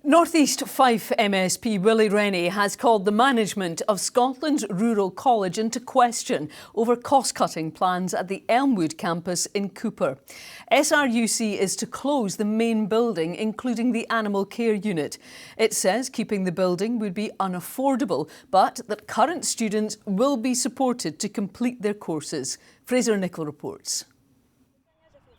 North East Fife MSP Willie Rennie has called the management of Scotland's Rural College into question over cost-cutting plans at the Elmwood Campus in Cooper. SRUC is to close the main building, including the animal care unit. It says keeping the building would be unaffordable, but that current students will be supported to complete their courses. Fraser Nicoll reports.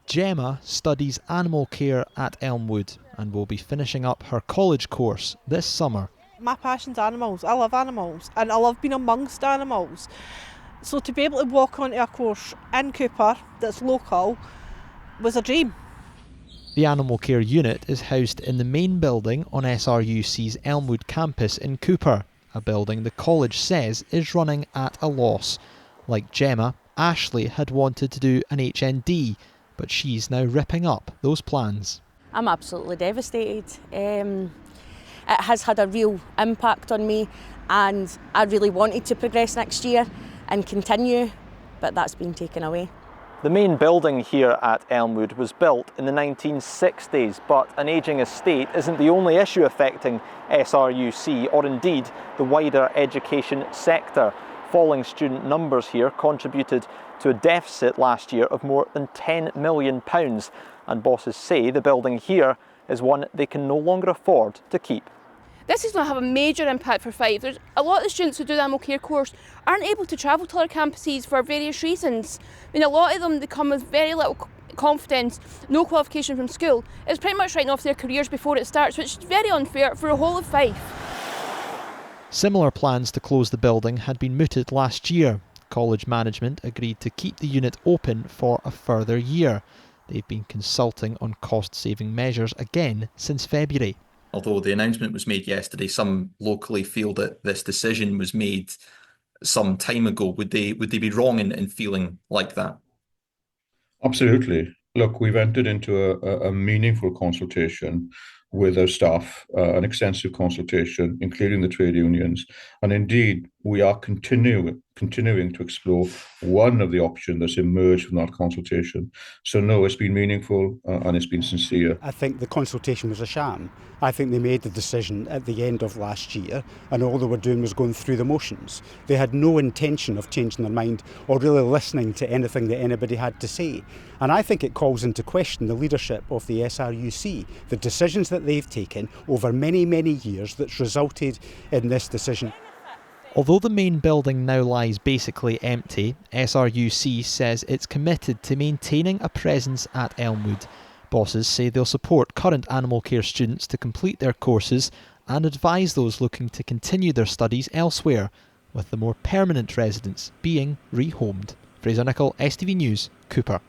Gemma studies animal care at Elmwood and will be finishing up her college course this summer. My passion's animals. I love animals and I love being amongst animals. So to be able to walk onto a course in Cooper that's local was a dream. The animal care unit is housed in the main building on SRUC's Elmwood Campus in Cooper, a building the college says is running at a loss. Like Gemma, Ashley had wanted to do an HND, but she's now ripping up those plans. I'm absolutely devastated. It has had a real impact on me and I really wanted to progress next year and continue, but that's been taken away. The main building here at Elmwood was built in the 1960s, but an ageing estate isn't the only issue affecting SRUC or indeed the wider education sector. Falling student numbers here contributed to a deficit last year of more than £10 million, and bosses say the building here is one they can no longer afford to keep. This is going to have a major impact for Fife. There's a lot of the students who do the animal care course aren't able to travel to other campuses for various reasons. I mean, a lot of them, they come with very little confidence, no qualification from school. It's pretty much writing off their careers before it starts, which is very unfair for the whole of Fife. Similar plans to close the building had been mooted last year. College management agreed to keep the unit open for a further year. They've been consulting on cost-saving measures again since February. Although the announcement was made yesterday, some locally feel that this decision was made some time ago. Would they be wrong in feeling like that? Absolutely. Look, we've entered into a meaningful consultation with our staff, an extensive consultation, including the trade unions. And indeed, we are continuing to explore one of the options that's emerged from that consultation. So no, it's been meaningful and it's been sincere. I think the consultation was a sham. I think they made the decision at the end of last year and all they were doing was going through the motions. They had no intention of changing their mind or really listening to anything that anybody had to say. And I think it calls into question the leadership of the SRUC, the decisions that they've taken over many, many years that's resulted in this decision. Although the main building now lies basically empty, SRUC says it's committed to maintaining a presence at Elmwood. Bosses say they'll support current animal care students to complete their courses and advise those looking to continue their studies elsewhere, with the more permanent residents being rehomed. Fraser Nicoll, STV News, Cooper.